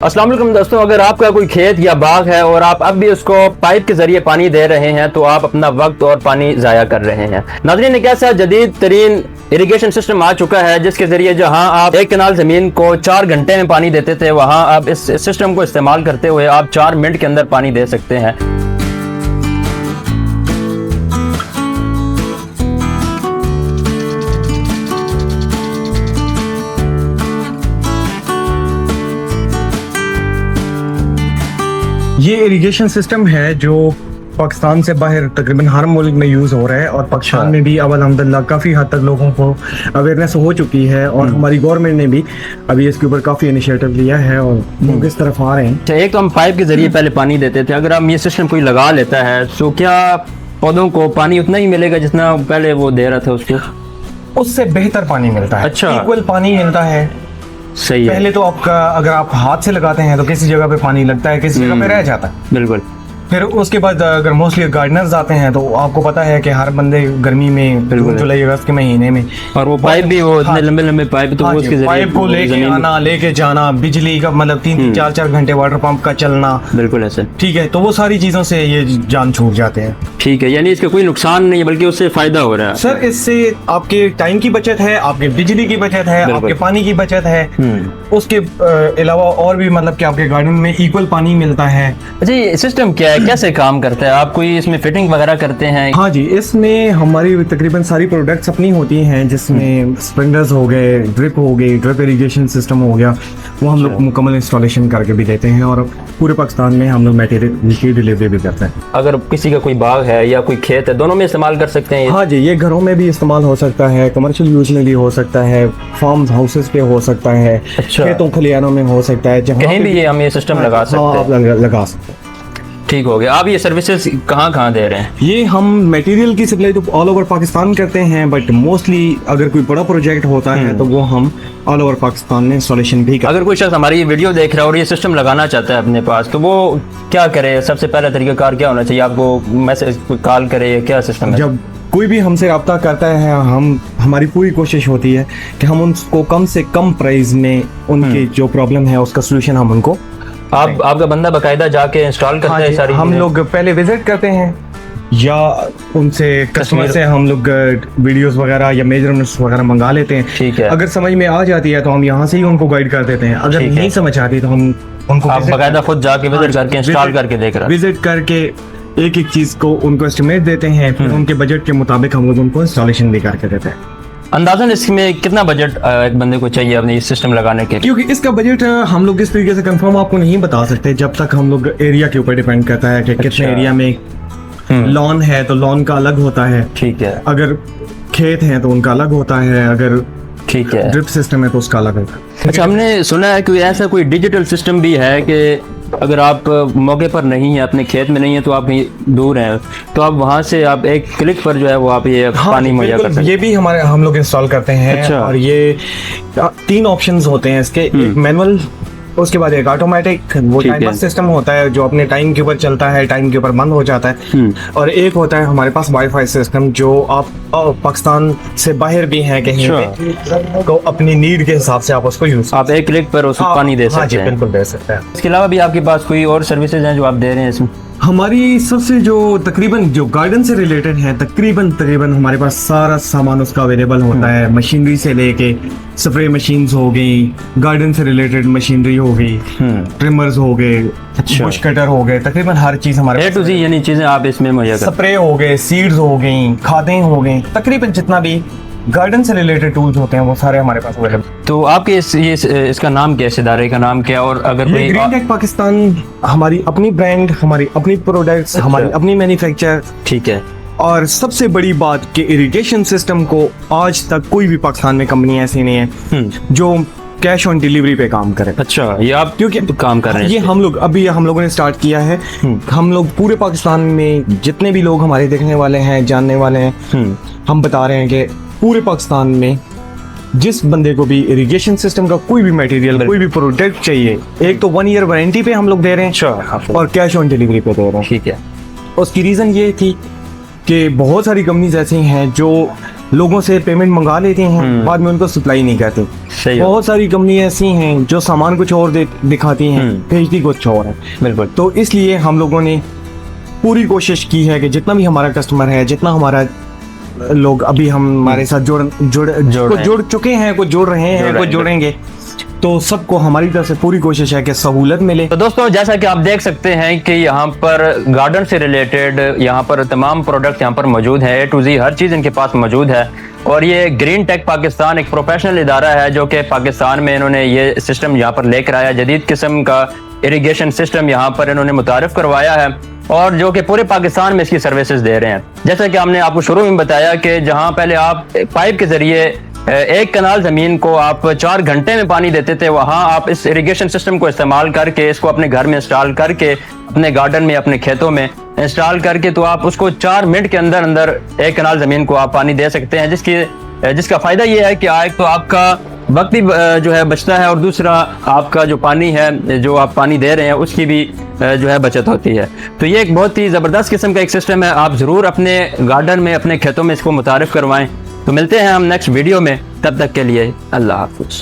अस्सलाम वालेकुम दोस्तों, अगर आपका कोई खेत या बाग है और आप अब भी उसको पाइप के जरिए पानी दे रहे हैं तो आप अपना वक्त और पानी जाया कर रहे हैं। नाज़रीन, एक ऐसा जदीद तरीन इरिगेशन सिस्टम आ चुका है जिसके जरिए जहां आप एक कनाल जमीन को 4 घंटे में पानी देते थे, वहां आप इस सिस्टम को इस्तेमाल करते हुए आप 4 मिनट के अंदर पानी दे सकते हैं। ये इरिगेशन सिस्टम है जो पाकिस्तान से बाहर तकरीबन हर मुल्क में यूज़ हो रहा है और पाकिस्तान में भी अब अल्हम्दुलिल्लाह काफ़ी हद तक लोगों को अवेयरनेस हो चुकी है और हमारी गवर्नमेंट ने भी अभी इसके ऊपर काफ़ी इनिशिएटिव लिया है और लोग इस तरफ आ रहे हैं। अच्छा, एक तो हम पाइप के जरिए पहले पानी देते थे, अगर हम ये सिस्टम कोई लगा लेता है तो क्या पौधों को पानी उतना ही मिलेगा जितना पहले वो दे रहा था उसको? उससे बेहतर पानी मिलता है। अच्छा। इक्वल पानी मिलता है। सही है। पहले तो आपका अगर आप हाथ से लगाते हैं तो किसी जगह पे पानी लगता है, किसी जगह पे रह जाता है। बिल्कुल। फिर उसके बाद अगर मोस्टली गार्डनर्स आते हैं तो आपको पता है कि हर बंदे गर्मी में जून जुलाई अगस्त के महीने में और वो पाइप भी वो इतने लंबे लंबे पाइप तो हाँ वो उसके जी, जरिए पाइप को लेके आना लेके जाना, बिजली का मतलब 3-4 घंटे वाटर पंप का चलना। बिल्कुल ऐसे। ठीक है, तो वो सारी चीजों से ये जान छूट जाते हैं। ठीक है, यानी इसका कोई नुकसान नहीं है बल्कि उससे फायदा हो रहा है। सर, इससे आपके टाइम की बचत है, आपके बिजली की बचत है, आपके पानी की बचत है। उसके अलावा और भी मतलब कि आपके गार्डन में इक्वल पानी मिलता है। अच्छा, ये सिस्टम क्या है, कैसे काम करता है? आप कोई इसमें फिटिंग वगैरह करते हैं? हाँ जी, इसमें हमारी तकरीबन सारी प्रोडक्ट्स अपनी होती हैं, जिसमें स्प्रिंकलर्स हो गए, ड्रिप हो गई, ड्रिप इरिगेशन सिस्टम हो गया, वो हम लोग मुकम्मल इंस्टॉलेशन करके भी देते हैं और पूरे पाकिस्तान में हम लोग मटेरियल की डिलीवरी भी करते हैं। अगर किसी का कोई बाग है या कोई खेत है, दोनों में इस्तेमाल कर सकते हैं? हाँ जी, ये घरों में भी इस्तेमाल हो सकता है, कमर्शियल यूज में भी हो सकता है, फार्म हाउसेस पे हो सकता है, अच्छा। खेतों खलियानों में हो सकता है, जहाँ कहीं भी ये हम ये सिस्टम लगा सकते हैं? आप लगा सकते हैं। ठीक हो गया। आप ये सर्विसेज कहाँ कहाँ दे रहे हैं? ये हम मटेरियल की सप्लाई तो ऑल ओवर पाकिस्तान करते हैं, बट मोस्टली अगर कोई बड़ा प्रोजेक्ट होता है तो वो हम ऑल ओवर पाकिस्तान में इंस्टॉलेशन भी करते हैं। अगर कोई शख्स हमारी वीडियो देख रहा है और ये सिस्टम लगाना चाहता है अपने पास, तो वो क्या करे? सबसे पहला तरीकाकार क्या होना चाहिए? आपको मैसेज कॉल करे या क्या सिस्टम है? जब कोई भी हमसे रब्ता करता है, हमारी पूरी कोशिश होती है कि हम उनको कम से कम प्राइस में उनकी जो प्रॉब्लम है उसका सोल्यूशन हम उनको आपका बंदा बाकायदा जाके इंस्टॉल करता है सारी हम चीजें? लोग पहले विजिट करते हैं या उनसे कस्टमर से हम लोग वीडियोस वगैरह या मेजरमेंट्स वगैरह मंगा लेते हैं। ठीक है। अगर समझ में आ जाती है तो हम यहाँ से ही उनको गाइड कर देते हैं, अगर ठीक है। नहीं समझ आती तो हम उनको आप बाकायदा खुद जाके विजिट करके इंस्टॉल करके देख रहे हैं? विजिट करके एक एक चीज को उनको एस्टिमेट देते हैं, फिर उनके बजट के मुताबिक हम लोग उनको इंस्टॉलेशन भी करके देते हैं। अंदाजन इसमें कितना बजट एक बंदे को चाहिए अपने इस सिस्टम लगाने के लिए? क्योंकि इसका बजट हम लोग इस तरीके से कंफर्म आपको नहीं बता सकते, जब तक हम लोग एरिया के ऊपर डिपेंड करता है कि कितने एरिया में लॉन है तो लॉन का अलग होता है। ठीक है। अगर खेत है तो उनका अलग होता है, अगर ठीक है। ड्रिप सिस्टम है तो उसका अलग होता है। अच्छा, हमने सुना है कि ऐसा कोई डिजिटल सिस्टम भी है कि अगर आप मौके पर नहीं है, अपने खेत में नहीं है, तो आप कहीं दूर हैं, तो आप वहां से आप एक क्लिक पर जो है वो आप ये पानी मुहैया कर सकते हैं? ये भी हम लोग इंस्टॉल करते हैं। अच्छा। और ये 3 ऑप्शंस होते हैं इसके, एक मैनुअल, उसके बाद एक ऑटोमेटिक, वो ठीक है। टाइमर सिस्टम होता है जो अपने टाइम के ऊपर चलता है, टाइम के ऊपर बंद हो जाता है, और एक होता है हमारे पास वाईफाई सिस्टम जो आप पाकिस्तान से बाहर भी हैं कहीं पे, तो अपनी नीड के हिसाब से आप उसको यूज आप एक क्लिक पर उसको पानी दे हाँ जी, सकते हैं? बिल्कुल दे सकते हैं। इसके अलावा भी आपके पास कोई और सर्विसेज हैं जो आप दे रहे हैं इसमें? हमारी सबसे जो तकरीबन जो गार्डन से रिलेटेड है, तकरीबन हमारे पास सारा सामान उसका अवेलेबल होता है, मशीनरी से लेके स्प्रे मशीन्स हो गई, गार्डन से रिलेटेड मशीनरी हो गई, ट्रिमर्स हो गए, बुश कटर हो गए, तकरीबन हर चीज हमारे A to Z यानी चीजें आप इसमें मुहैया करते हैं? स्प्रे हो गए, सीड्स हो गई, खादें हो गई, तकरीबन जितना भी गार्डन से रिलेटेड टूल्स होते हैं वो सारे हमारे पास अवेलेबल। तो आपके इसका नाम क्या है, इस इदारे का नाम क्या है? और अगर कोई ग्रीन टेक पाकिस्तान हमारी अपनी ब्रांड, हमारी अपनी प्रोडक्ट्स, हमारी अपनी मैन्युफैक्चर। ठीक है। और सबसे बड़ी बात कि इरिगेशन सिस्टम को आज तक कोई भी पाकिस्तान में कंपनी ऐसी नहीं है जो कैश ऑन डिलीवरी पे काम करे। अच्छा, ये आप क्योंकि काम कर रहे हैं? ये हम लोगों ने स्टार्ट किया है। हम लोग पूरे पाकिस्तान में जितने भी लोग हमारे देखने वाले हैं, जानने वाले हैं, हम बता रहे हैं कि पूरे पाकिस्तान में जिस बंदे को भी इरिगेशन सिस्टम का कोई भी मटेरियल, कोई भी प्रोडक्ट चाहिए, एक तो 1 ईयर वारंटी पे हम लोग दे रहे हैं और कैश ऑन डिलीवरी पे दे रहे हैं। ठीक है। उसकी रीज़न ये थी कि बहुत सारी कंपनीज ऐसी हैं जो लोगों से पेमेंट मंगा लेते हैं, बाद में उनको सप्लाई नहीं करते। सही है। बहुत सारी कंपनी ऐसी हैं जो सामान कुछ और दिखाती हैं, भेजती कुछ और है। बिल्कुल। तो इसलिए हम लोगों ने पूरी कोशिश की है कि जितना भी हमारा कस्टमर है, जितना हमारा लोग अभी हमारे साथ जुड़ चुके हैं, कुछ जुड़ रहे हैं, कुछ जुड़ेंगे, तो सबको हमारी तरफ से पूरी कोशिश है कि सहूलत मिले। तो दोस्तों, जैसा कि आप देख सकते हैं कि यहाँ पर गार्डन से रिलेटेड यहाँ पर तमाम प्रोडक्ट यहाँ पर मौजूद है, A to Z हर चीज़ इनके पास मौजूद है। और ये ग्रीन टेक पाकिस्तान एक प्रोफेशनल इदारा है जो कि पाकिस्तान में इन्होंने ये सिस्टम यहाँ पर लेकर आया, जदीद किस्म का इरिगेशन सिस्टम यहाँ पर इन्होंने मुतारिफ करवाया है और जो कि पूरे पाकिस्तान में इसकी सर्विसेज दे रहे हैं। जैसा कि हमने आपको शुरू में बताया कि जहाँ पहले आप पाइप के जरिए एक कनाल ज़मीन को आप 4 घंटे में पानी देते थे, वहाँ आप इस इरिगेशन सिस्टम को इस्तेमाल करके इसको अपने घर में इंस्टॉल करके, अपने गार्डन में, अपने खेतों में इंस्टॉल करके, तो आप उसको 4 मिनट के अंदर अंदर एक कनाल ज़मीन को आप पानी दे सकते हैं, जिसका फ़ायदा ये है कि एक तो आपका वक्त भी जो है बचता है और दूसरा आपका जो पानी है, जो आप पानी दे रहे हैं, उसकी भी जो है बचत होती है। तो ये एक बहुत ही ज़बरदस्त किस्म का एक सिस्टम है। आप ज़रूर अपने गार्डन में, अपने खेतों में इसको मुतारिफ करवाएं। तो मिलते हैं हम नेक्स्ट वीडियो में, तब तक के लिए अल्लाह हाफ़िज़।